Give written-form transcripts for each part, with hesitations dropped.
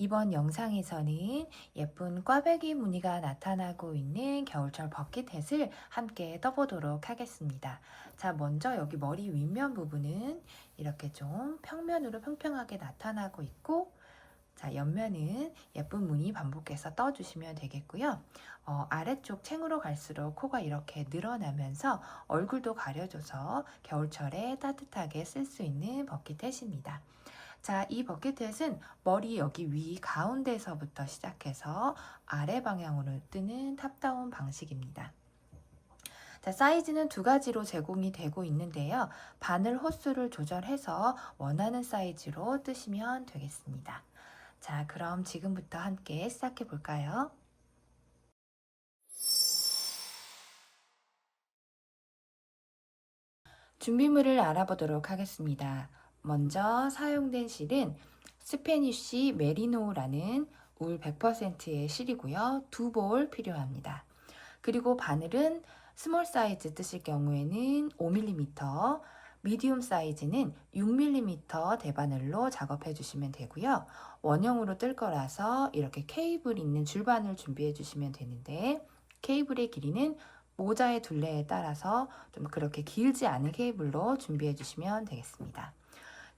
이번 영상에서는 예쁜 꽈배기 무늬가 나타나고 있는 겨울철 버킷햇을 함께 떠보도록 하겠습니다. 자, 먼저 여기 머리 윗면 부분은 이렇게 좀 평면으로 평평하게 나타나고 있고, 자, 옆면은 예쁜 무늬 반복해서 떠주시면 되겠고요. 아래쪽 챙으로 갈수록 코가 이렇게 늘어나면서 얼굴도 가려줘서 겨울철에 따뜻하게 쓸 수 있는 버킷햇입니다. 자, 이 버킷햇은 머리 여기 위 가운데서부터 시작해서 아래 방향으로 뜨는 탑다운 방식입니다. 자, 사이즈는 두 가지로 제공이 되고 있는데요. 바늘 호수를 조절해서 원하는 사이즈로 뜨시면 되겠습니다. 자, 그럼 지금부터 함께 시작해 볼까요? 준비물을 알아보도록 하겠습니다. 먼저 사용된 실은 스페니쉬 메리노라는 울 100%의 실이고요. 2볼 필요합니다. 그리고 바늘은 스몰 사이즈 뜨실 경우에는 5mm, 미디움 사이즈는 6mm 대바늘로 작업해 주시면 되고요. 원형으로 뜰 거라서 이렇게 케이블 있는 줄바늘 준비해 주시면 되는데, 케이블의 길이는 모자의 둘레에 따라서 좀 그렇게 길지 않은 케이블로 준비해 주시면 되겠습니다.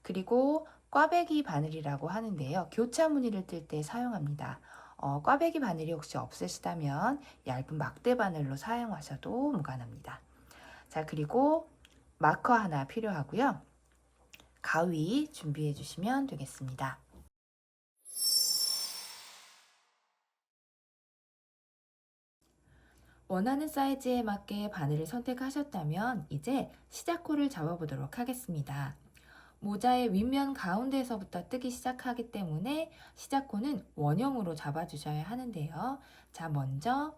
그리고 꽈배기 바늘이라고 하는데요. 교차 무늬를 뜰 때 사용합니다. 꽈배기 바늘이 혹시 없으시다면 얇은 막대 바늘로 사용하셔도 무관합니다. 자, 그리고 마커 하나 필요하고요. 가위 준비해 주시면 되겠습니다. 원하는 사이즈에 맞게 바늘을 선택하셨다면 이제 시작코를 잡아보도록 하겠습니다. 모자의 윗면 가운데에서부터 뜨기 시작하기 때문에 시작코는 원형으로 잡아주셔야 하는데요. 자, 먼저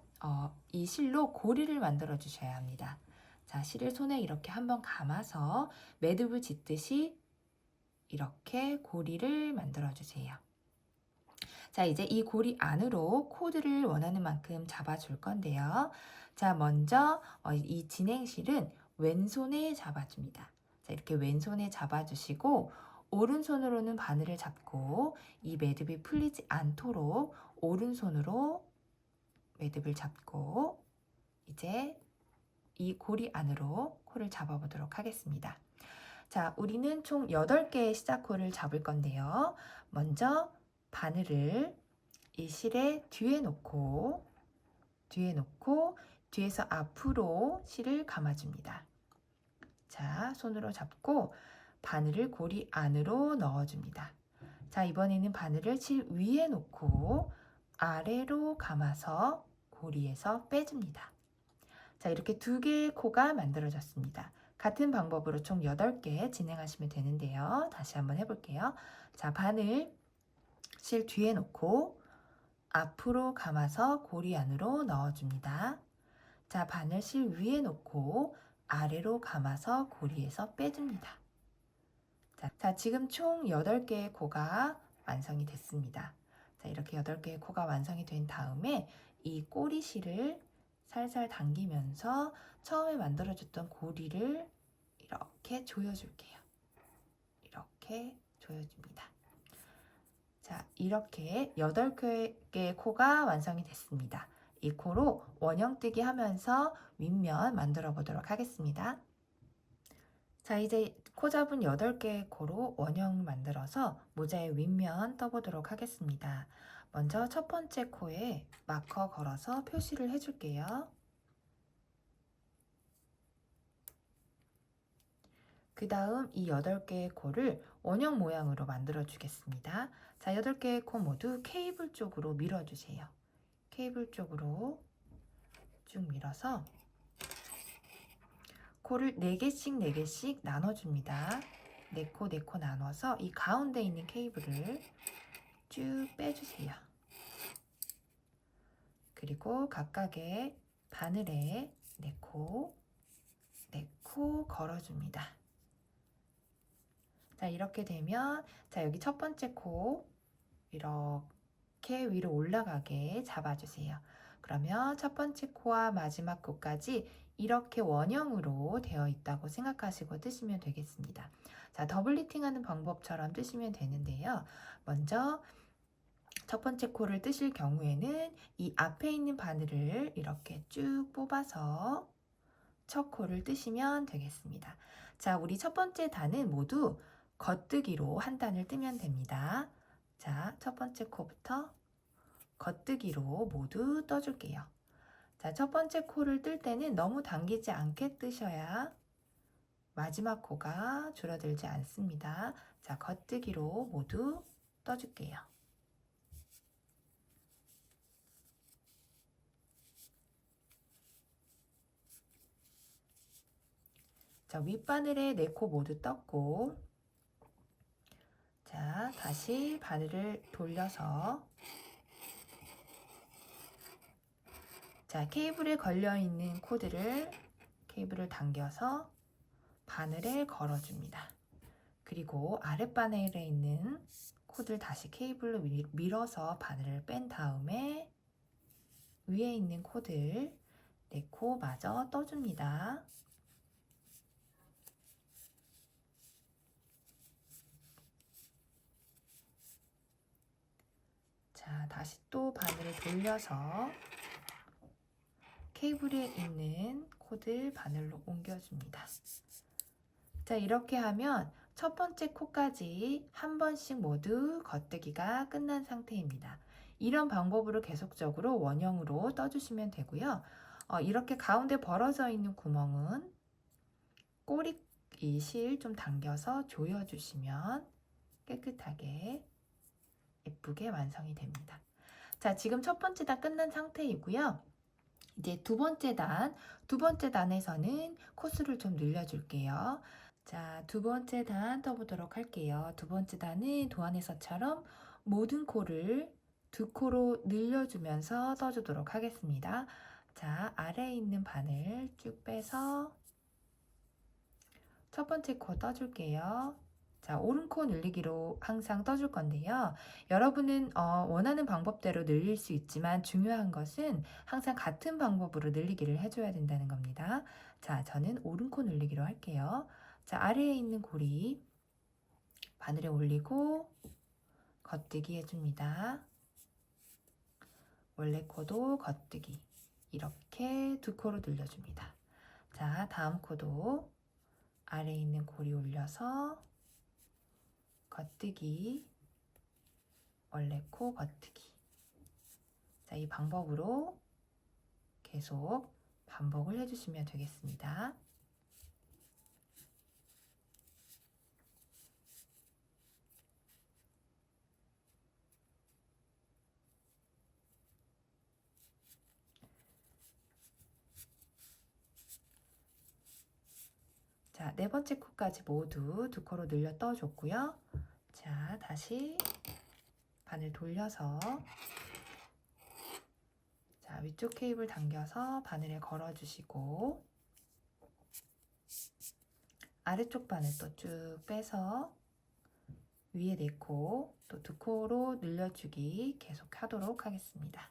이 실로 고리를 만들어 주셔야 합니다. 자, 실을 손에 이렇게 한번 감아서 매듭을 짓듯이 이렇게 고리를 만들어 주세요. 자, 이제 이 고리 안으로 코드를 원하는 만큼 잡아줄 건데요. 자, 먼저 이 진행실은 왼손에 잡아줍니다. 자, 이렇게 왼손에 잡아주시고 오른손으로는 바늘을 잡고 이 매듭이 풀리지 않도록 오른손으로 매듭을 잡고 이제 이 고리 안으로 코를 잡아보도록 하겠습니다. 자, 우리는 총 8개의 시작코를 잡을 건데요. 먼저 바늘을 이 실의 뒤에 놓고 뒤에서 앞으로 실을 감아줍니다. 자, 손으로 잡고 바늘을 고리 안으로 넣어줍니다. 자, 이번에는 바늘을 실 위에 놓고 아래로 감아서 고리에서 빼줍니다. 자, 이렇게 2개의 코가 만들어졌습니다. 같은 방법으로 총 8개 진행하시면 되는데요. 다시 한번 해볼게요. 자, 바늘 실 뒤에 놓고 앞으로 감아서 고리 안으로 넣어줍니다. 자, 바늘 실 위에 놓고 아래로 감아서 고리에서 빼줍니다. 자, 지금 총 8개의 코가 완성이 됐습니다. 자, 이렇게 8개의 코가 완성이 된 다음에 이 꼬리실을 살살 당기면서 처음에 만들어줬던 고리를 이렇게 조여줄게요. 이렇게 조여줍니다. 자, 이렇게 8개의 코가 완성이 됐습니다. 이 코로 원형뜨기 하면서 윗면 만들어 보도록 하겠습니다. 자, 이제 코 잡은 8개의 코로 원형 만들어서 모자의 윗면 떠보도록 하겠습니다. 먼저 첫 번째 코에 마커 걸어서 표시를 해줄게요. 그 다음 이 8개의 코를 원형 모양으로 만들어 주겠습니다. 자, 8개의 코 모두 케이블 쪽으로 밀어주세요. 케이블 쪽으로 쭉 밀어서 코를 4개씩 4개씩 나눠줍니다. 4코 4코 나눠서 이 가운데 있는 케이블을 쭉 빼주세요. 그리고 각각의 바늘에 4코 4코 걸어줍니다. 자, 이렇게 되면 자, 여기 첫 번째 코 이렇게 위로 올라가게 잡아주세요. 그러면 첫 번째 코와 마지막 코까지 이렇게 원형으로 되어 있다고 생각하시고 뜨시면 되겠습니다. 자, 더블 리팅하는 방법처럼 뜨시면 되는데요. 먼저 첫 번째 코를 뜨실 경우에는 이 앞에 있는 바늘을 이렇게 쭉 뽑아서 첫 코를 뜨시면 되겠습니다. 자, 우리 첫 번째 단은 모두 겉뜨기로 한 단을 뜨면 됩니다. 자, 첫 번째 코부터 겉뜨기로 모두 떠줄게요. 자, 첫 번째 코를 뜰 때는 너무 당기지 않게 뜨셔야 마지막 코가 줄어들지 않습니다. 자, 겉뜨기로 모두 떠줄게요. 자, 윗바늘에 4코 모두 떴고, 자, 다시 바늘을 돌려서, 자, 케이블에 걸려있는 케이블을 당겨서 바늘에 걸어줍니다. 그리고 아랫바늘에 있는 코드를 다시 케이블로 밀어서 바늘을 뺀 다음에 위에 있는 코들 4코 마저 떠줍니다. 자, 다시 또 바늘을 돌려서 케이블에 있는 코들 바늘로 옮겨줍니다. 자, 이렇게 하면 첫 번째 코까지 한 번씩 모두 겉뜨기가 끝난 상태입니다. 이런 방법으로 계속적으로 원형으로 떠주시면 되고요. 이렇게 가운데 벌어져 있는 구멍은 꼬리 이 실 좀 당겨서 조여주시면 깨끗하게 예쁘게 완성이 됩니다. 자, 지금 첫 번째 단 끝난 상태이고요. 이제 두 번째 단에서는 코스를 좀 늘려줄게요. 자, 두 번째 단 떠보도록 할게요. 두 번째 단은 도안에서처럼 모든 코를 2코로 늘려주면서 떠주도록 하겠습니다. 자, 아래에 있는 바늘 쭉 빼서 첫 번째 코 떠줄게요. 자, 오른코 늘리기로 항상 떠줄 건데요. 여러분은 원하는 방법대로 늘릴 수 있지만 중요한 것은 항상 같은 방법으로 늘리기를 해줘야 된다는 겁니다. 자, 저는 오른코 늘리기로 할게요. 자, 아래에 있는 고리 바늘에 올리고 겉뜨기 해줍니다. 원래 코도 겉뜨기 이렇게 2코로 늘려줍니다. 자, 다음 코도 아래에 있는 고리 올려서 겉뜨기, 원래 코 겉뜨기. 자, 이 방법으로 계속 반복을 해주시면 되겠습니다. 자, 네 번째 코까지 모두 2코로 늘려 떠줬고요. 자, 다시 바늘 돌려서 자, 위쪽 케이블 당겨서 바늘에 걸어주시고 아래쪽 바늘 또 쭉 빼서 위에 4코 또 2코로 늘려주기 계속 하도록 하겠습니다.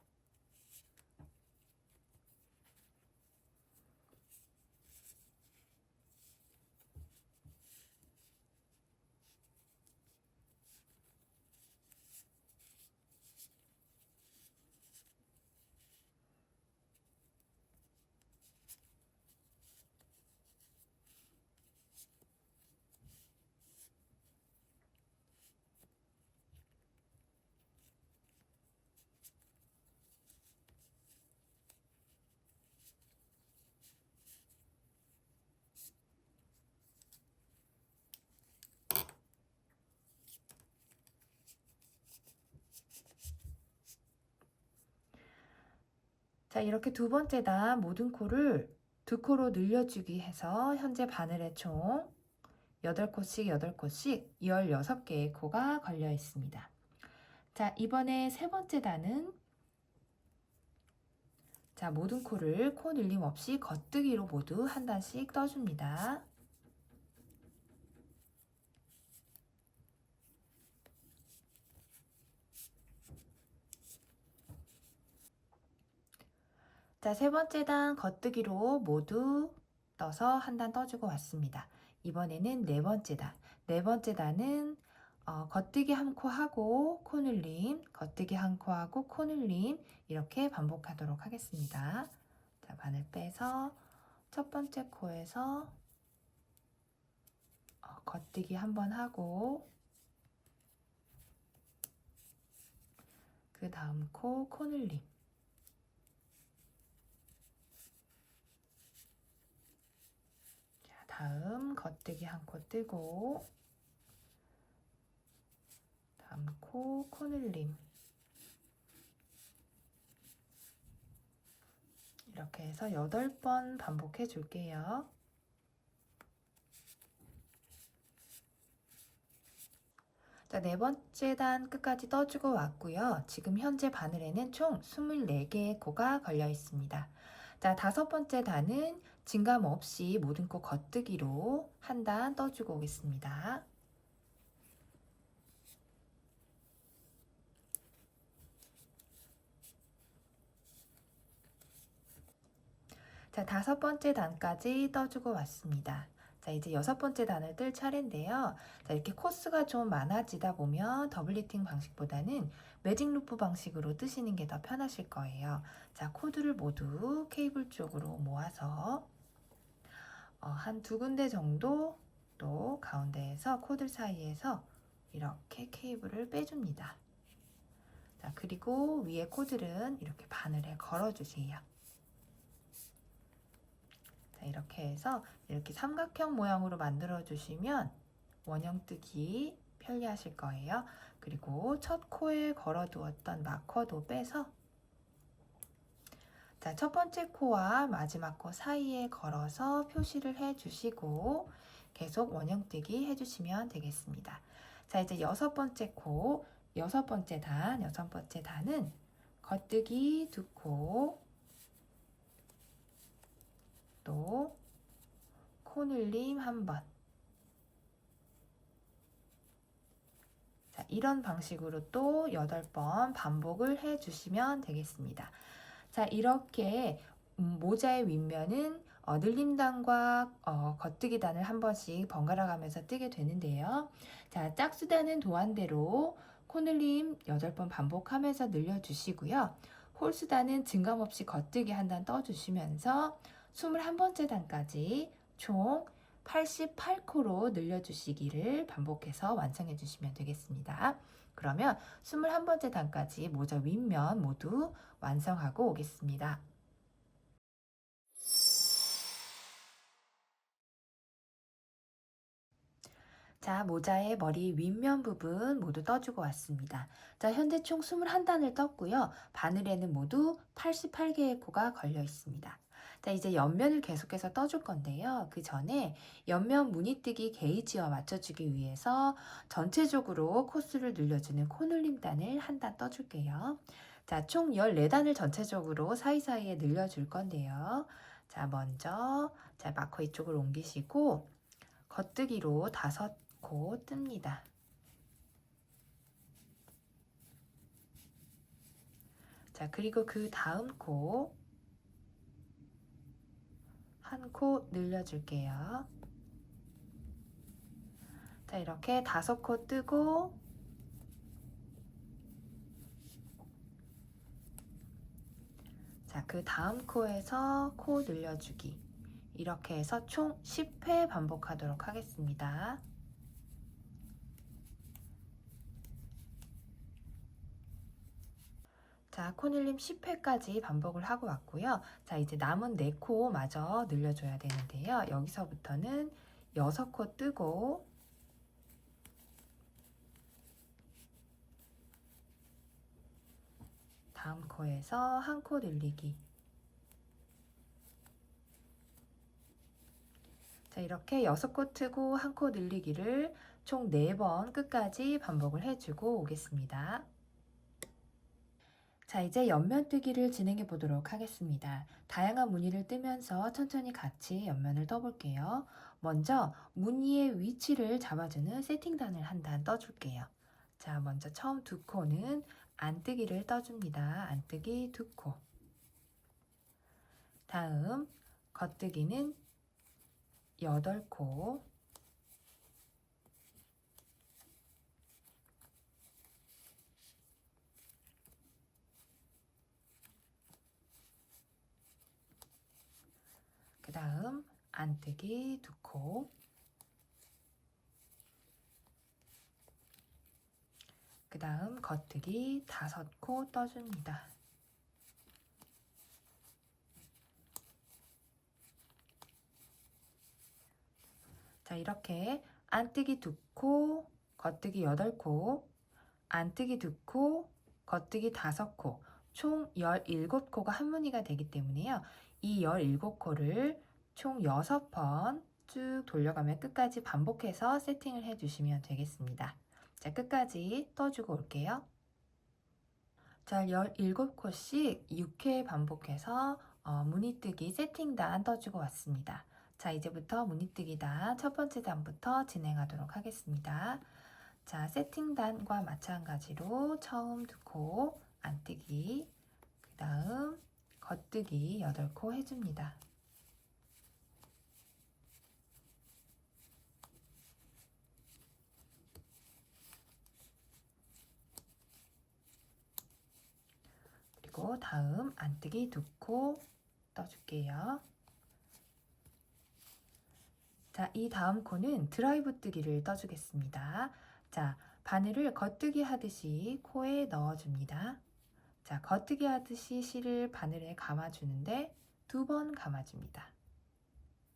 자, 이렇게 두 번째 단 모든 코를 2코로 늘려주기 해서 현재 바늘에 총 8코씩 16개의 코가 걸려 있습니다. 자, 이번에 세 번째 단은 자, 모든 코를 코 늘림 없이 겉뜨기로 모두 한 단씩 떠줍니다. 자, 세 번째 단 겉뜨기로 모두 떠서 한 단 떠주고 왔습니다. 이번에는 네 번째 단. 네 번째 단은 겉뜨기 한 코 하고 코늘림, 겉뜨기 한 코 하고 코늘림 이렇게 반복하도록 하겠습니다. 자, 바늘 빼서 첫 번째 코에서 겉뜨기 한 번 하고 그 다음 코 코늘림, 자, 다음 겉뜨기 한 코 뜨고 다음 코 코늘림, 이렇게 해서 8번 반복해 줄게요. 자, 네 번째 단 끝까지 떠주고 왔고요. 지금 현재 바늘에는 총 24개의 코가 걸려 있습니다. 자, 다섯 번째 단은 증감 없이 모든 코 겉뜨기로 한 단 떠주고 오겠습니다. 자, 다섯 번째 단까지 떠주고 왔습니다. 자, 이제 여섯 번째 단을 뜰 차례인데요. 자, 이렇게 코스가 좀 많아지다 보면 더블 리팅 방식보다는 매직 루프 방식으로 뜨시는 게 더 편하실 거예요. 자, 코드를 모두 케이블 쪽으로 모아서 한 두 군데 정도 또 가운데에서 코드 사이에서 이렇게 케이블을 빼줍니다. 자, 그리고 위에 코드는 이렇게 바늘에 걸어주세요. 자, 이렇게 해서 이렇게 삼각형 모양으로 만들어 주시면 원형뜨기 편리하실 거예요. 그리고 첫 코에 걸어 두었던 마커도 빼서 자, 첫 번째 코와 마지막 코 사이에 걸어서 표시를 해 주시고 계속 원형뜨기 해 주시면 되겠습니다. 자, 이제 여섯 번째 코, 여섯 번째 단은 겉뜨기 두 코, 또 코늘림 한 번. 자, 이런 방식으로 또 8번 반복을 해 주시면 되겠습니다. 자, 이렇게 모자의 윗면은 늘림단과 겉뜨기단을 한 번씩 번갈아 가면서 뜨게 되는데요. 자, 짝수단은 도안대로 코늘림 8번 반복하면서 늘려주시고요. 홀수단은 증감 없이 겉뜨기 한 단 떠주시면서 21번째 단까지 총 88코로 늘려주시기를 반복해서 완성해 주시면 되겠습니다. 그러면 21번째 단까지 모자 윗면 모두 완성하고 오겠습니다. 자, 모자의 머리 윗면 부분 모두 떠주고 왔습니다. 자, 현재 총 21단을 떴고요. 바늘에는 모두 88개의 코가 걸려 있습니다. 자, 이제 옆면을 계속해서 떠줄 건데요. 그 전에 옆면 무늬뜨기 게이지와 맞춰주기 위해서 전체적으로 코스를 늘려주는 코눌림단을 한 단 떠줄게요. 자, 총 14단을 전체적으로 사이사이에 늘려줄 건데요. 자, 먼저 마커 이쪽을 옮기시고 겉뜨기로 5코 뜹니다. 자, 그리고 그 다음 코 한 코 늘려줄게요. 자, 이렇게 5코 뜨고 자, 그 다음 코에서 코 늘려주기 이렇게 해서 총 10회 반복하도록 하겠습니다. 자, 코늘림 10회까지 반복을 하고 왔고요. 자, 이제 남은 4코 마저 늘려줘야 되는데요. 여기서부터는 6코 뜨고 다음 코에서 한 코 늘리기. 자, 이렇게 6코 트고 한 코 늘리기를 총 4번 끝까지 반복을 해주고 오겠습니다. 자, 이제 옆면뜨기를 진행해 보도록 하겠습니다. 다양한 무늬를 뜨면서 천천히 같이 옆면을 떠볼게요. 먼저 무늬의 위치를 잡아주는 세팅단을 한 단 떠줄게요. 자, 먼저 처음 2코는 안뜨기를 떠줍니다. 안뜨기 2코. 다음 겉뜨기는 8코. 안뜨기 2코, 그 다음 겉뜨기 5코 떠줍니다. 자, 이렇게 안뜨기 2코, 겉뜨기 8코, 안뜨기 2코, 겉뜨기 5코, 총 17코가 한 무늬가 되기 때문에요. 이 17코를 총 6번 쭉 돌려가며 끝까지 반복해서 세팅을 해주시면 되겠습니다. 자, 끝까지 떠주고 올게요. 자, 17코씩 6회 반복해서 무늬뜨기 세팅단 떠주고 왔습니다. 자, 이제부터 무늬뜨기 단 첫 번째 단부터 진행하도록 하겠습니다. 자, 세팅단과 마찬가지로 처음 2코 안뜨기, 그 다음 겉뜨기 8코 해줍니다. 그리고 다음 안뜨기 2코 떠줄게요. 자, 이 다음 코는 드라이브 뜨기를 떠주겠습니다. 자, 바늘을 겉뜨기 하듯이 코에 넣어줍니다. 자, 겉뜨기 하듯이 실을 바늘에 감아주는데 2번 감아줍니다.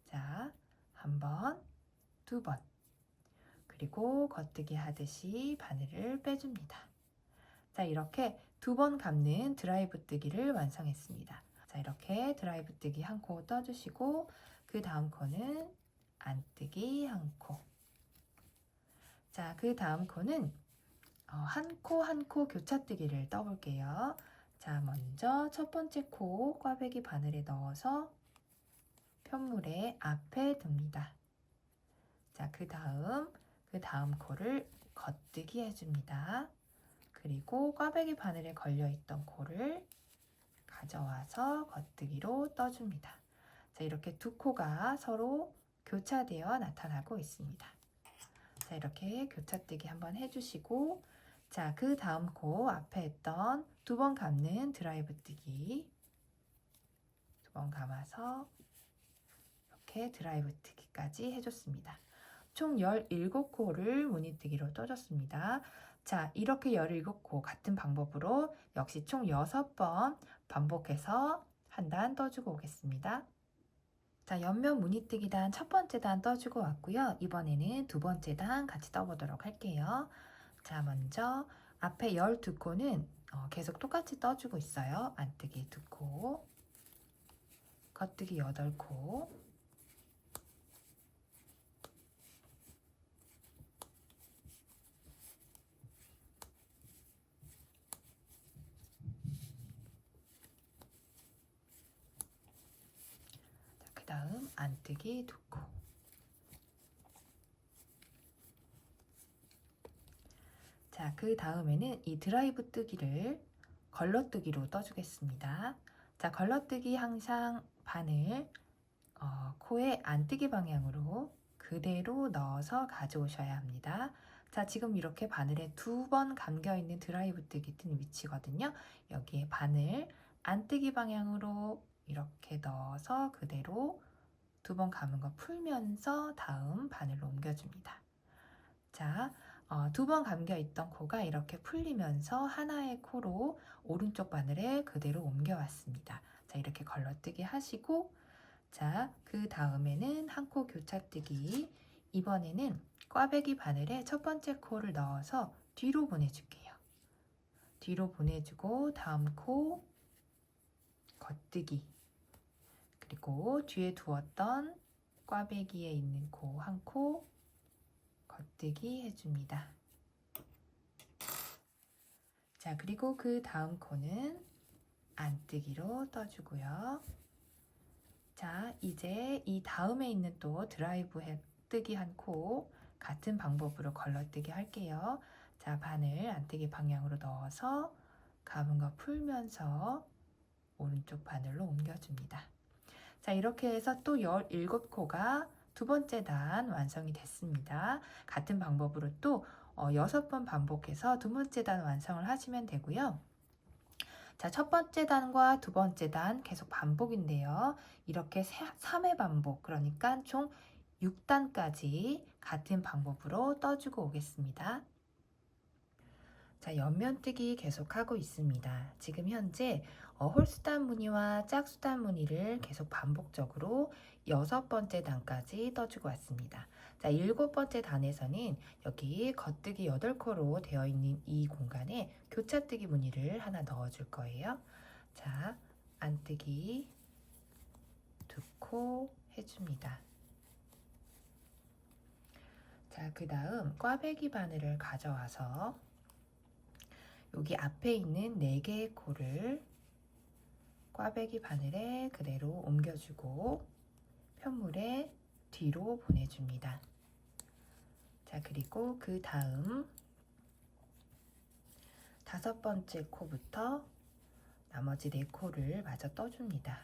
자, 1번, 2번. 그리고 겉뜨기 하듯이 바늘을 빼줍니다. 자, 이렇게 2번 감는 드라이브 뜨기를 완성했습니다. 자, 이렇게 드라이브 뜨기 1코 떠주시고 그 다음 코는 안뜨기 1코. 자, 그 다음 코는 한 코 한 코 교차뜨기를 떠볼게요. 자, 먼저 첫 번째 코 꽈배기 바늘에 넣어서 편물에 앞에 둡니다. 자, 그 다음 코를 겉뜨기 해줍니다. 그리고 꽈배기 바늘에 걸려있던 코를 가져와서 겉뜨기로 떠줍니다. 자, 이렇게 2코가 서로 교차되어 나타나고 있습니다. 자, 이렇게 교차뜨기 한번 해주시고, 자, 그 다음 코 앞에 했던 2번 감는 드라이브 뜨기 2번 감아서 이렇게 드라이브 뜨기까지 해줬습니다. 총 17코를 무늬뜨기로 떠줬습니다. 자, 이렇게 17코 같은 방법으로 역시 총 6번 반복해서 한 단 떠주고 오겠습니다. 자, 옆면 무늬뜨기 단 첫 번째 단 떠주고 왔고요. 이번에는 두 번째 단 같이 떠보도록 할게요. 자, 먼저 앞에 12코는 계속 똑같이 떠주고 있어요. 안뜨기 2코, 겉뜨기 8코, 그 다음 안뜨기 2코. 자, 그 다음에는 이 드라이브 뜨기를 걸러뜨기로 떠주겠습니다. 자, 걸러뜨기 항상 바늘 코의 안뜨기 방향으로 그대로 넣어서 가져오셔야 합니다. 자, 지금 이렇게 바늘에 2번 감겨있는 드라이브 뜨기 뜬 위치거든요. 여기에 바늘 안뜨기 방향으로 이렇게 넣어서 그대로 2번 감은 거 풀면서 다음 바늘로 옮겨줍니다. 자, 2번 감겨있던 코가 이렇게 풀리면서 하나의 코로 오른쪽 바늘에 그대로 옮겨왔습니다. 자, 이렇게 걸러뜨기 하시고, 자, 그 다음에는 한 코 교차뜨기. 이번에는 꽈배기 바늘에 첫 번째 코를 넣어서 뒤로 보내줄게요. 뒤로 보내주고 다음 코 겉뜨기. 그리고 뒤에 두었던 꽈배기에 있는 코 한 코 겉뜨기 해줍니다. 자, 그리고 그 다음 코는 안뜨기로 떠주고요. 자, 이제 이 다음에 있는 또 드라이브 뜨기 한 코 같은 방법으로 걸러뜨기 할게요. 자, 바늘 안뜨기 방향으로 넣어서 감은 거 풀면서 오른쪽 바늘로 옮겨줍니다. 자, 이렇게 해서 또 17코가 두 번째 단 완성이 됐습니다. 같은 방법으로 또 6번 반복해서 두 번째 단 완성을 하시면 되고요. 자, 첫 번째 단과 두 번째 단 계속 반복인데요. 이렇게 3회 반복, 그러니까 총 6단까지 같은 방법으로 떠주고 오겠습니다. 자, 옆면뜨기 계속하고 있습니다. 지금 현재 홀수단 무늬와 짝수단 무늬를 계속 반복적으로 6번째 단까지 떠주고 왔습니다. 자, 7번째 단에서는 여기 겉뜨기 8코로 되어 있는 이 공간에 교차뜨기 무늬를 하나 넣어줄 거예요. 자, 안뜨기 2코 해줍니다. 자, 그 다음 꽈배기 바늘을 가져와서 여기 앞에 있는 4개의 코를 꽈배기 바늘에 그대로 옮겨주고 편물에 뒤로 보내줍니다. 자, 그리고 그 다음 5번째 코부터 나머지 4코를 마저 떠줍니다.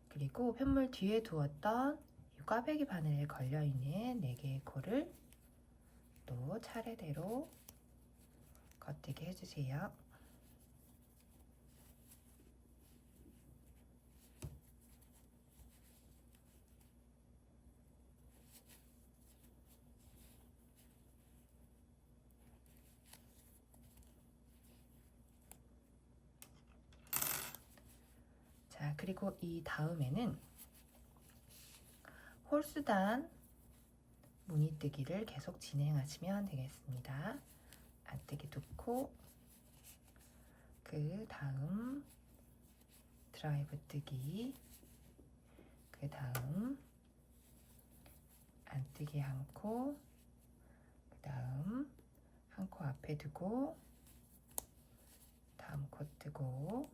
그리고 편물 뒤에 두었던 이 꽈배기 바늘에 걸려있는 4개의 코를 또 차례대로 겉뜨기 해주세요. 자, 그리고 이 다음에는 홀수단 무늬뜨기를 계속 진행하시면 되겠습니다. 안뜨기 2코, 그 다음 드라이브 뜨기, 그 다음 안뜨기 1코, 그 다음 1코 앞에 두고 다음 코 뜨고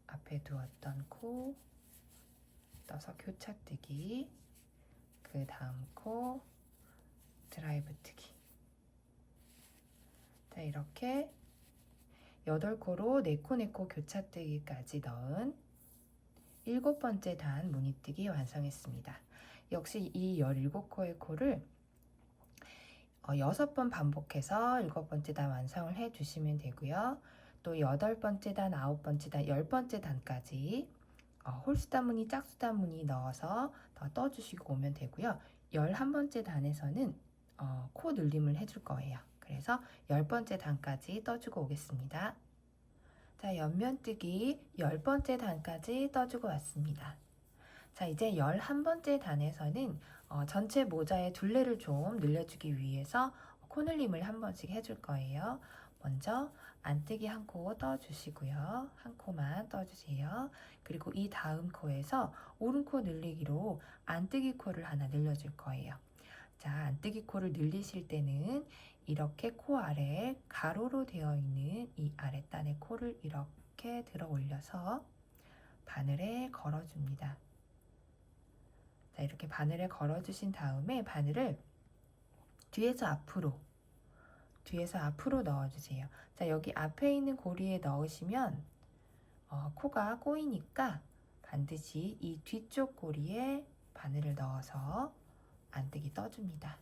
앞에 두었던 코 떠서 교차뜨기, 그 다음 코 드라이브 뜨기. 자, 이렇게 8코로 4코 교차뜨기까지 넣은 7번째 단 무늬뜨기 완성했습니다. 역시 이 17코의 코를 6번 반복해서 7번째 단 완성을 해 주시면 되고요. 또 8번째 단, 9번째 단, 10번째 단까지 홀수단 무늬, 짝수단 무늬 넣어서 더 떠주시고 오면 되고요. 11번째 단에서는 코 늘림을 해줄 거예요. 그래서 10번째 단까지 떠주고 오겠습니다. 자, 옆면뜨기 10번째 단까지 떠주고 왔습니다. 자, 이제 11번째 단에서는 전체 모자의 둘레를 좀 늘려주기 위해서 코늘림을 한 번씩 해줄 거예요. 먼저 안뜨기 1코 떠주시고요. 1코만 떠주세요. 그리고 이 다음 코에서 오른코 늘리기로 안뜨기 코를 하나 늘려줄 거예요. 자, 안뜨기 코를 늘리실 때는 이렇게 코 아래 가로로 되어 있는 이 아랫단의 코를 이렇게 들어 올려서 바늘에 걸어줍니다. 자, 이렇게 바늘에 걸어주신 다음에 바늘을 뒤에서 앞으로 넣어주세요. 자, 여기 앞에 있는 고리에 넣으시면 코가 꼬이니까 반드시 이 뒤쪽 고리에 바늘을 넣어서 안뜨기 떠줍니다.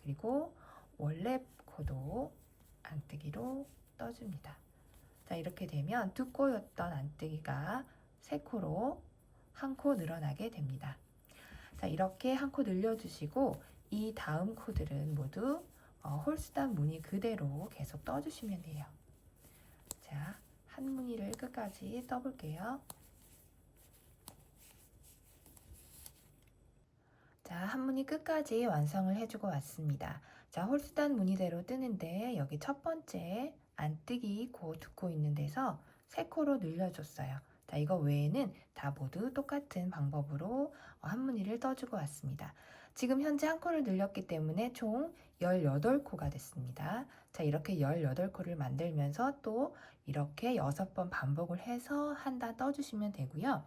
그리고 원래 코도 안뜨기로 떠줍니다. 자, 이렇게 되면 2코였던 안뜨기가 3코로 1코 늘어나게 됩니다. 자, 이렇게 1코 늘려주시고 이 다음 코들은 모두 홀수단 무늬 그대로 계속 떠주시면 돼요. 자, 한 무늬를 끝까지 떠볼게요. 자, 한 무늬 끝까지 완성을 해주고 왔습니다. 자, 홀수단 무늬대로 뜨는데 여기 첫 번째 안뜨기 코 2코 있는 데서 3코로 늘려줬어요. 자, 이거 외에는 다 모두 똑같은 방법으로 한 무늬를 떠주고 왔습니다. 지금 현재 1코를 늘렸기 때문에 총 18코가 됐습니다. 자, 이렇게 18코를 만들면서 또 이렇게 6번 반복을 해서 한 단 떠주시면 되고요.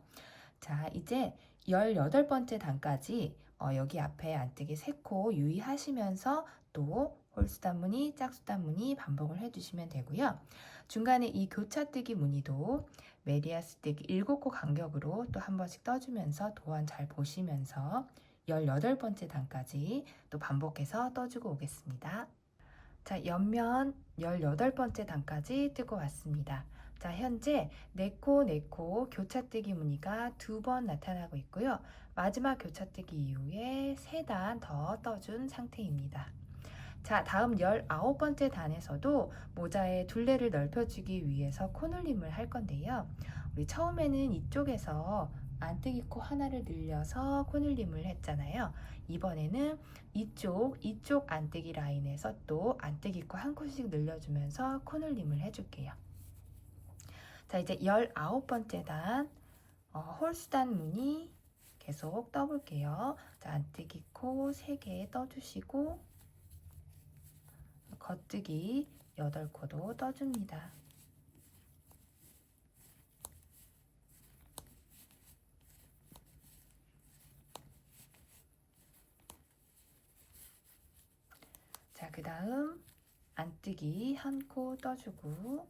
자, 이제 18번째 단까지 여기 앞에 안뜨기 3코 유의하시면서 또 홀수단 무늬, 짝수단 무늬 반복을 해주시면 되고요. 중간에 이 교차뜨기 무늬도 메리아스 뜨기 7코 간격으로 또 한 번씩 떠주면서 도안 잘 보시면서 18번째 단까지 또 반복해서 떠주고 오겠습니다. 자, 옆면 18번째 단까지 뜨고 왔습니다. 자, 현재 4코 교차뜨기 무늬가 2번 나타나고 있고요. 마지막 교차뜨기 이후에 3단 더 떠준 상태입니다. 자, 다음 19번째 단에서도 모자의 둘레를 넓혀주기 위해서 코늘림을 할 건데요. 우리 처음에는 이쪽에서 안뜨기 코 하나를 늘려서 코늘림을 했잖아요. 이번에는 이쪽 안뜨기 라인에서 또 안뜨기 코 한 코씩 늘려주면서 코늘림을 해줄게요. 자, 이제 19번째 단 홀수단 무늬 계속 떠볼게요. 자, 안뜨기 코 3개 떠주시고 겉뜨기 8코도 떠줍니다. 자, 그 다음 안뜨기 1코 떠주고,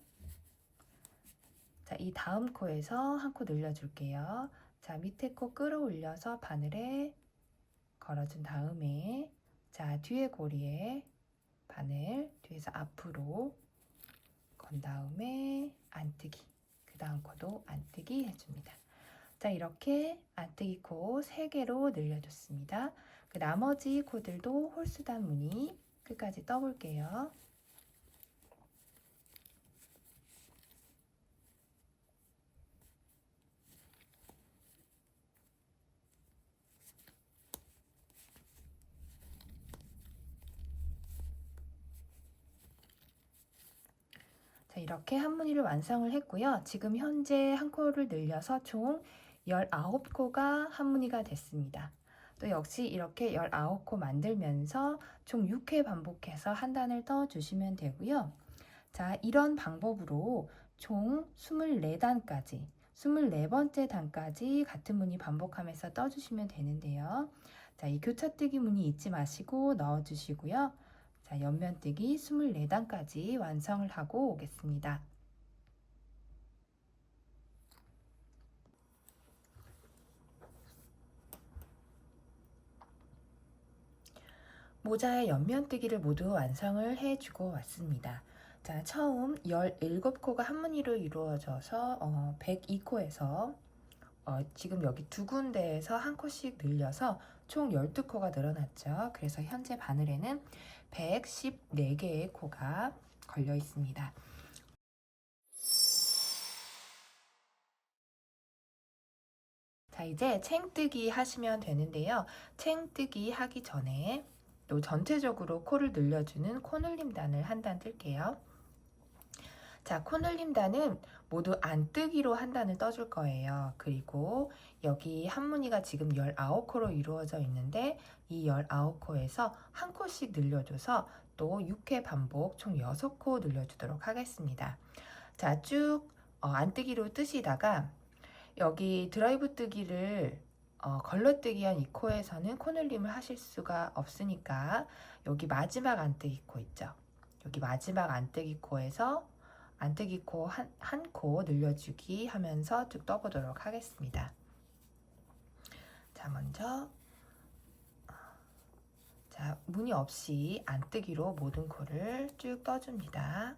자, 이 다음 코에서 1코 늘려줄게요. 자, 밑에 코 끌어올려서 바늘에 걸어준 다음에, 자, 뒤에 고리에 바늘 뒤에서 앞으로 건 다음에 안뜨기, 그 다음 코도 안뜨기 해줍니다. 자, 이렇게 안뜨기 코 3개로 늘려줬습니다. 그 나머지 코들도 홀수단 무늬 끝까지 떠볼게요. 자, 이렇게 한 무늬를 완성을 했고요. 지금 현재 1코를 늘려서 총 19코가 한 무늬가 됐습니다. 또 역시 이렇게 19코 만들면서 총 6회 반복해서 한 단을 떠주시면 되고요. 자, 이런 방법으로 총 24단까지, 24번째 단까지 같은 무늬 반복하면서 떠주시면 되는데요. 자, 이 교차뜨기 무늬 잊지 마시고 넣어주시고요. 자, 옆면뜨기 24단까지 완성을 하고 오겠습니다. 모자의 옆면뜨기를 모두 완성을 해주고 왔습니다. 자, 처음 17코가 한 무늬로 이루어져서 102코에서 지금 여기 두 군데에서 한 코씩 늘려서 총 12코가 늘어났죠. 그래서 현재 바늘에는 114개의 코가 걸려 있습니다. 자, 이제 챙뜨기 하시면 되는데요. 챙뜨기 하기 전에 또 전체적으로 코를 늘려주는 코늘림단을 한 단 뜰게요. 자, 코늘림단은 모두 안뜨기로 한 단을 떠줄 거예요. 그리고 여기 한 무늬가 지금 19코로 이루어져 있는데 이 19코에서 한 코씩 늘려줘서 또 6회 반복 총 6코 늘려주도록 하겠습니다. 자, 쭉 안뜨기로 뜨시다가 여기 드라이브 뜨기를 걸러뜨기 한 이 코에서는 코늘림을 하실 수가 없으니까 여기 마지막 안뜨기 코 있죠. 여기 마지막 안뜨기 코에서 안뜨기 코 한 코 늘려주기 하면서 쭉 떠보도록 하겠습니다. 자, 먼저 자, 무늬 없이 안뜨기로 모든 코를 쭉 떠줍니다.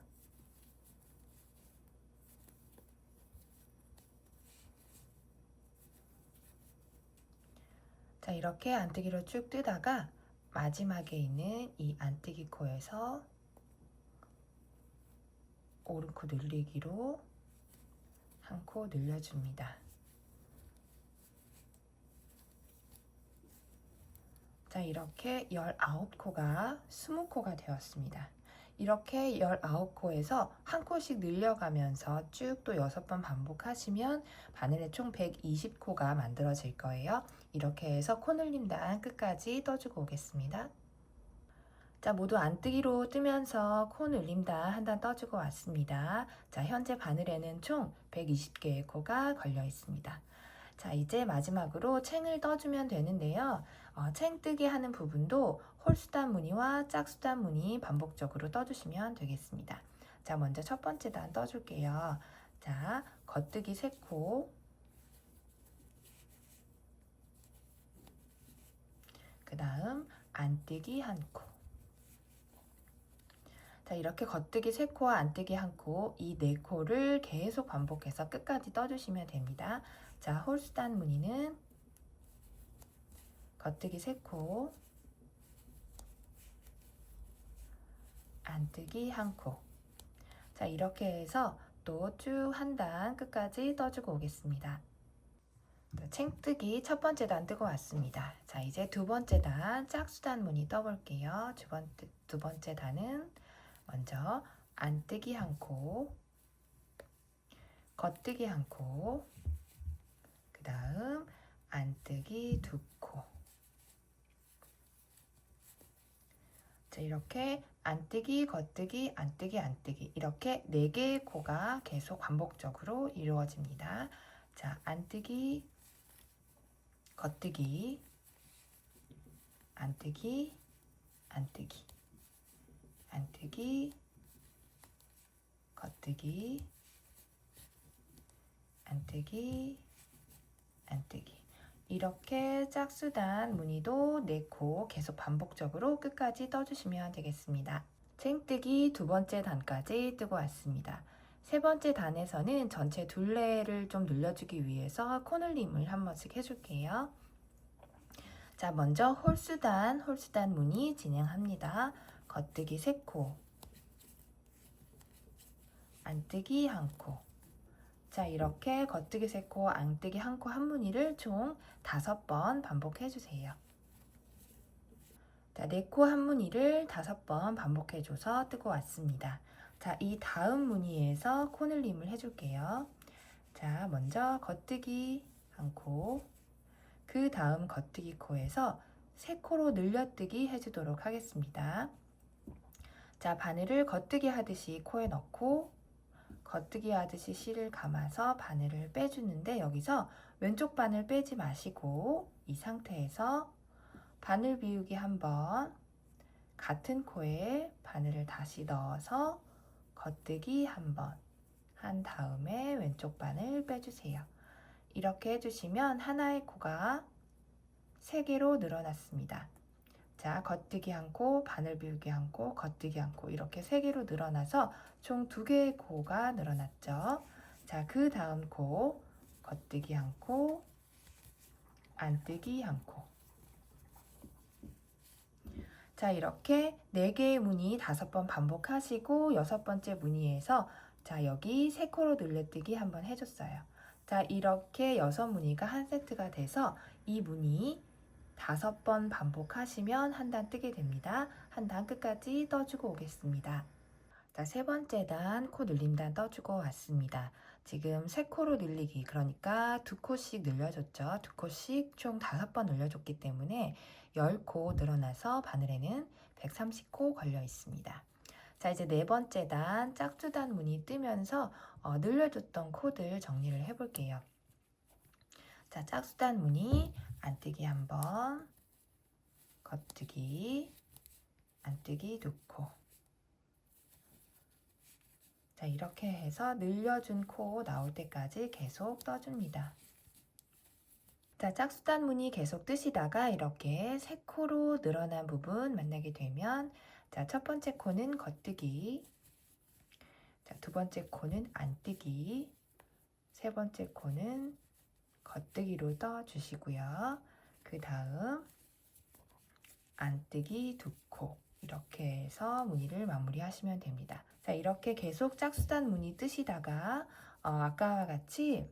자, 이렇게 안뜨기로 쭉 뜨다가 마지막에 있는 이 안뜨기 코에서 오른코 늘리기로 한 코 늘려줍니다. 자, 이렇게 19코가 20코가 되었습니다. 이렇게 19코에서 한 코씩 늘려가면서 쭉 또 6번 반복하시면 바늘에 총 120코가 만들어질 거예요. 이렇게 해서 코늘림단 끝까지 떠주고 오겠습니다. 자, 모두 안뜨기로 뜨면서 코늘림단 한 단 떠주고 왔습니다. 자, 현재 바늘에는 총 120개의 코가 걸려 있습니다. 자, 이제 마지막으로 챙을 떠주면 되는데요. 챙뜨기 하는 부분도 홀수단 무늬와 짝수단 무늬 반복적으로 떠주시면 되겠습니다. 자, 먼저 첫 번째 단 떠줄게요. 자, 겉뜨기 3코, 그 다음 안뜨기 한 코. 자, 이렇게 겉뜨기 3코와 안뜨기 1코, 이 4코를 계속 반복해서 끝까지 떠주시면 됩니다. 자, 홀수단 무늬는 겉뜨기 3코, 안뜨기 1코. 자, 이렇게 해서 또 쭉 한 단 끝까지 떠주고 오겠습니다. 챙뜨기 첫 번째 단 뜨고 왔습니다. 자, 이제 두 번째 단 짝수단 무늬 떠볼게요. 두 번째 단은 먼저 안뜨기 1코, 겉뜨기 1코, 그 다음 안뜨기 2코. 자, 이렇게 안뜨기, 겉뜨기, 안뜨기, 안뜨기 이렇게 4개의 코가 계속 반복적으로 이루어집니다. 자, 안뜨기, 겉뜨기, 안뜨기, 안뜨기, 안뜨기, 겉뜨기, 안뜨기, 안뜨기. 이렇게 짝수단 무늬도 4코 계속 반복적으로 끝까지 떠주시면 되겠습니다. 챙뜨기 두 번째 단까지 뜨고 왔습니다. 세 번째 단에서는 전체 둘레를 좀 늘려주기 위해서 코늘림을 한 번씩 해줄게요. 자, 먼저 홀수단 무늬 진행합니다. 겉뜨기 3코, 안뜨기 1코. 자, 이렇게 겉뜨기 3코, 안뜨기 1코 한 무늬를 총 5번 반복해주세요. 자, 4코 한 무늬를 5번 반복해줘서 뜨고 왔습니다. 자, 이 다음 무늬에서 코늘림을 해줄게요. 자, 먼저 겉뜨기 1코, 그 다음 겉뜨기 코에서 3코로 늘려뜨기 해주도록 하겠습니다. 자, 바늘을 겉뜨기 하듯이 코에 넣고 겉뜨기 하듯이 실을 감아서 바늘을 빼주는데 여기서 왼쪽 바늘 빼지 마시고 이 상태에서 바늘 비우기 한번, 같은 코에 바늘을 다시 넣어서 겉뜨기 한번 한 다음에 왼쪽 바늘 빼주세요. 이렇게 해주시면 하나의 코가 3개로 늘어났습니다. 자, 겉뜨기 1코, 바늘 비우기 1코, 겉뜨기 1코 이렇게 3개로 늘어나서 총 2개의 코가 늘어났죠. 자, 그 다음 코 겉뜨기 1코, 안뜨기 1코. 자, 이렇게 4개의 무늬 5번 반복하시고 6번째 무늬에서 자, 여기 3코로 늘려뜨기 한번 해줬어요. 자, 이렇게 6무늬가 한 세트가 돼서 이 무늬 5번 반복하시면 한 단 뜨게 됩니다. 한 단 끝까지 떠주고 오겠습니다. 자, 세 번째 단 코 늘림단 떠주고 왔습니다. 지금 3코로 늘리기, 그러니까 2코씩 늘려줬죠. 2코씩 총 5번 늘려줬기 때문에 10코 늘어나서 바늘에는 130코 걸려 있습니다. 자, 이제 네 번째 단 짝수단 무늬 뜨면서 늘려줬던 코들 정리를 해볼게요. 자, 짝수단 무늬 안뜨기 한번, 겉뜨기, 안뜨기 2코. 자, 이렇게 해서 늘려준 코 나올 때까지 계속 떠줍니다. 자, 짝수단 무늬 계속 뜨시다가 이렇게 3코로 늘어난 부분 만나게 되면 자, 첫 번째 코는 겉뜨기, 자, 두 번째 코는 안뜨기, 세 번째 코는 겉뜨기로 떠주시고요. 그 다음 안뜨기 2코 이렇게 해서 무늬를 마무리하시면 됩니다. 자, 이렇게 계속 짝수단 무늬 뜨시다가 아까와 같이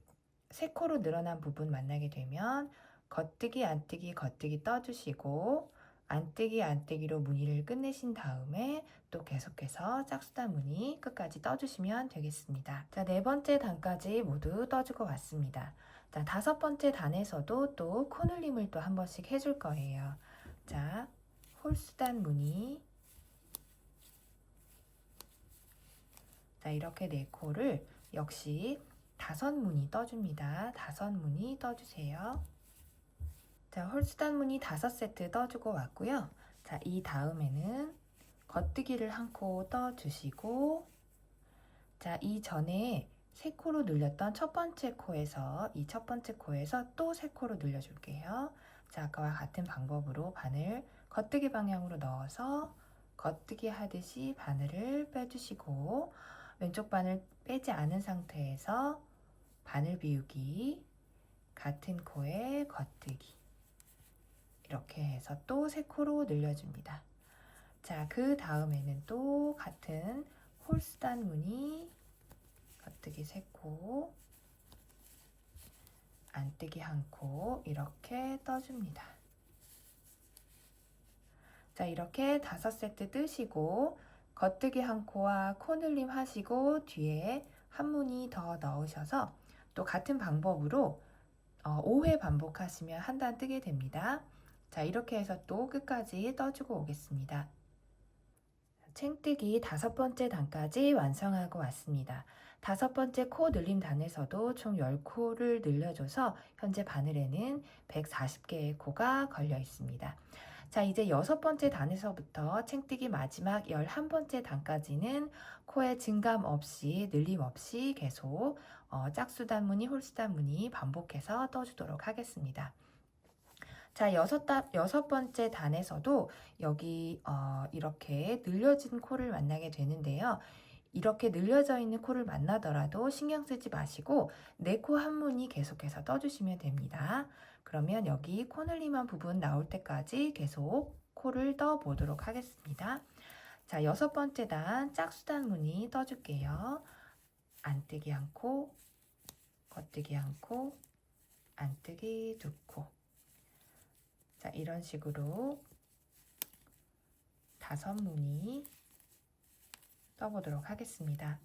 3코로 늘어난 부분 만나게 되면 겉뜨기, 안뜨기, 겉뜨기 떠주시고 안뜨기, 안뜨기로 무늬를 끝내신 다음에 또 계속해서 짝수단 무늬 끝까지 떠주시면 되겠습니다. 자, 네 번째 단까지 모두 떠주고 왔습니다. 자, 5번째 단에서도 또 코늘림을 또 한 번씩 해줄 거예요. 자, 홀수단 무늬. 자, 이렇게 4코를 역시 5무늬 떠줍니다. 5무늬 떠주세요. 자, 홀수단 무늬 5세트 떠주고 왔고요. 자, 이 다음에는 겉뜨기를 1코 떠주시고 자, 이 전에 3코로 늘렸던 첫 번째 코에서 이 첫 번째 코에서 또 3코로 늘려줄게요. 자, 아까와 같은 방법으로 바늘 겉뜨기 방향으로 넣어서 겉뜨기 하듯이 바늘을 빼주시고, 왼쪽 바늘 빼지 않은 상태에서 바늘 비우기, 같은 코에 겉뜨기, 이렇게 해서 또 3코로 늘려줍니다. 자, 그 다음에는 또 같은 홀수단 무늬, 겉뜨기 3코, 안뜨기 1코, 이렇게 떠줍니다. 자, 이렇게 5세트 뜨시고 겉뜨기 1코와 코늘림 하시고 뒤에 한 무늬 더 넣으셔서 또 같은 방법으로 5회 반복하시면 한 단 뜨게 됩니다. 자, 이렇게 해서 또 끝까지 떠주고 오겠습니다. 챙뜨기 5번째 단까지 완성하고 왔습니다. 5번째 코 늘림 단에서도 총 10코를 늘려줘서 현재 바늘에는 140개의 코가 걸려 있습니다. 자, 이제 6번째 단에서부터 챙뜨기 마지막 11번째 단까지는 코에 증감 없이 늘림 없이 계속 짝수단 무늬, 홀수단 무늬 반복해서 떠주도록 하겠습니다. 자, 6번째 단에서도 여기 이렇게 늘려진 코를 만나게 되는데요. 이렇게 늘려져 있는 코를 만나더라도 신경 쓰지 마시고 4코 한 무늬 계속해서 떠주시면 됩니다. 그러면 여기 코 늘림한 부분 나올 때까지 계속 코를 떠 보도록 하겠습니다. 자, 6번째 단 짝수단 무늬 떠줄게요. 안뜨기 1코, 겉뜨기 1코, 안뜨기 2코. 자, 이런 식으로 5무늬 떠보도록 하겠습니다.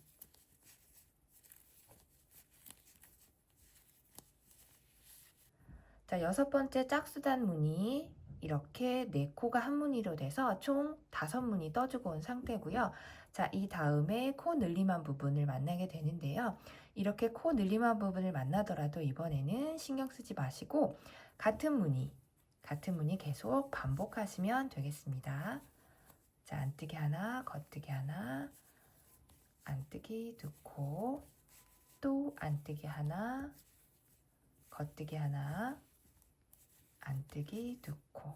자, 6번째 짝수단 무늬 이렇게 4코가 한 무늬로 돼서 총 5무늬 떠주고 온 상태고요. 자, 이 다음에 코 늘림한 부분을 만나게 되는데요. 이렇게 코 늘림한 부분을 만나더라도 이번에는 신경 쓰지 마시고 같은 무늬 계속 반복하시면 되겠습니다. 자, 안뜨기 하나, 겉뜨기 하나, 안뜨기 2코, 또 안뜨기 하나, 겉뜨기 하나, 안뜨기 2코.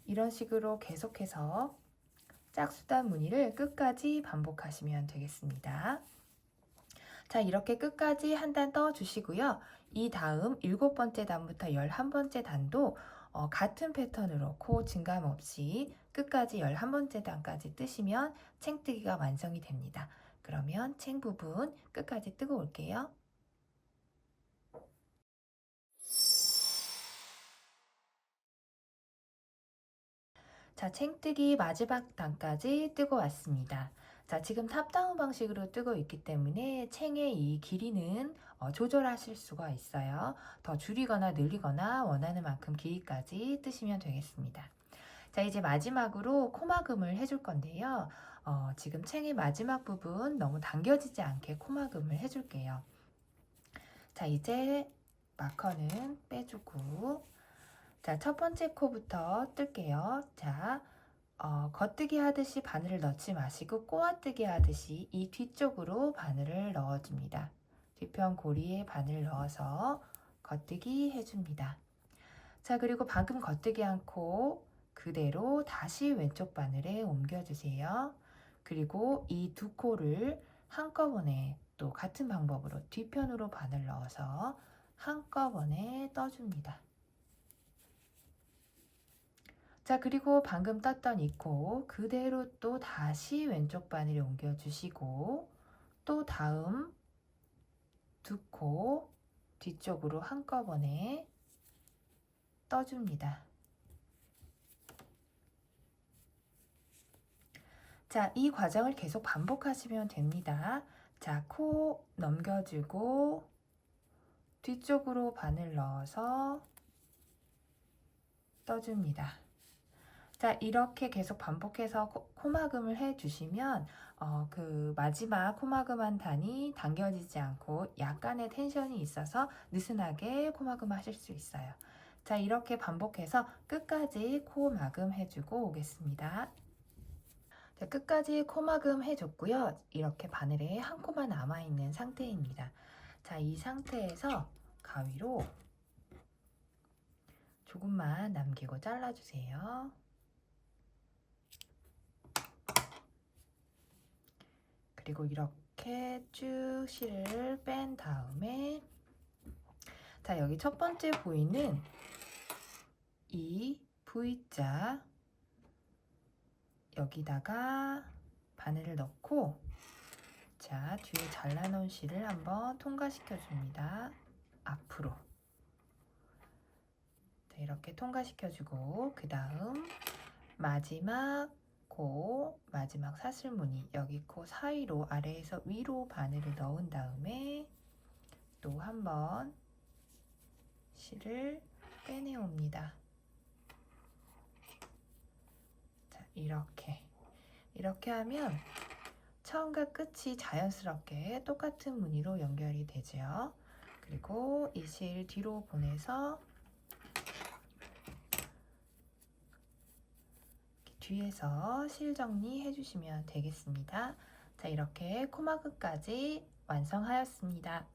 이런 식으로 계속해서 짝수단 무늬를 끝까지 반복하시면 되겠습니다. 자, 이렇게 끝까지 한 단 떠주시고요. 이 다음 7번째 단부터 11번째 단도 같은 패턴으로 코 증감 없이 끝까지 11번째 단까지 뜨시면 챙뜨기가 완성이 됩니다. 그러면 챙 부분 끝까지 뜨고 올게요. 자, 챙뜨기 마지막 단까지 뜨고 왔습니다. 자, 지금 탑다운 방식으로 뜨고 있기 때문에 챙의 이 길이는 조절하실 수가 있어요. 더 줄이거나 늘리거나 원하는 만큼 길이까지 뜨시면 되겠습니다. 자, 이제 마지막으로 코막음을 해줄 건데요. 지금 챙의 마지막 부분 너무 당겨지지 않게 코막음을 해줄게요. 자, 이제 마커는 빼주고, 자, 첫 번째 코부터 뜰게요. 자, 겉뜨기 하듯이 바늘을 넣지 마시고 꼬아뜨기 하듯이 이 뒤쪽으로 바늘을 넣어줍니다. 뒤편 고리에 바늘 넣어서 겉뜨기 해줍니다. 자, 그리고 방금 겉뜨기 한 코 그대로 다시 왼쪽 바늘에 옮겨주세요. 그리고 이 2코를 한꺼번에 또 같은 방법으로 뒤편으로 바늘 넣어서 한꺼번에 떠줍니다. 자, 그리고 방금 떴던 이 코 그대로 또 다시 왼쪽 바늘에 옮겨주시고 또 다음 2코 뒤쪽으로 한꺼번에 떠줍니다. 자, 이 과정을 계속 반복하시면 됩니다. 자, 코 넘겨주고 뒤쪽으로 바늘 넣어서 떠줍니다. 자, 이렇게 계속 반복해서 코막음을 해주시면 그 마지막 코막음한 단이 당겨지지 않고 약간의 텐션이 있어서 느슨하게 코막음 하실 수 있어요. 자, 이렇게 반복해서 끝까지 코막음 해주고 오겠습니다. 자, 끝까지 코막음 해줬고요. 이렇게 바늘에 한 코만 남아있는 상태입니다. 자, 이 상태에서 가위로 조금만 남기고 잘라주세요. 그리고 이렇게 쭉 실을 뺀 다음에 자, 여기 첫 번째 부위는 이 V자 여기다가 바늘을 넣고 자, 뒤에 잘라놓은 실을 한번 통과시켜 줍니다. 앞으로. 자, 이렇게 통과시켜 주고 그 다음 마지막 사슬무늬 여기 코 사이로 아래에서 위로 바늘을 넣은 다음에 또 한번 실을 빼내 옵니다. 자, 이렇게 하면 처음과 끝이 자연스럽게 똑같은 무늬로 연결이 되죠. 그리고 이 실 뒤로 보내서 뒤에서 실 정리해 주시면 되겠습니다. 자, 이렇게 코마그까지 완성하였습니다.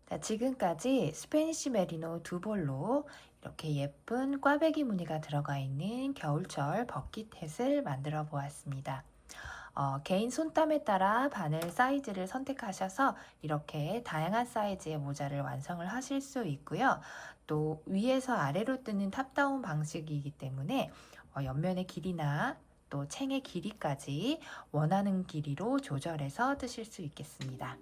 자, 지금까지 스페니쉬 메리노 두 볼로 이렇게 예쁜 꽈배기 무늬가 들어가 있는 겨울철 버킷햇을 만들어 보았습니다. 개인 손땀에 따라 바늘 사이즈를 선택하셔서 이렇게 다양한 사이즈의 모자를 완성을 하실 수 있고요. 또 위에서 아래로 뜨는 탑다운 방식이기 때문에 옆면의 길이나 또 챙의 길이까지 원하는 길이로 조절해서 뜨실 수 있겠습니다.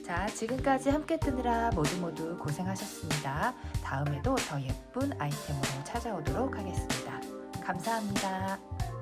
자, 지금까지 함께 뜨느라 모두 고생하셨습니다. 다음에도 더 예쁜 아이템으로 찾아오도록 하겠습니다. 감사합니다.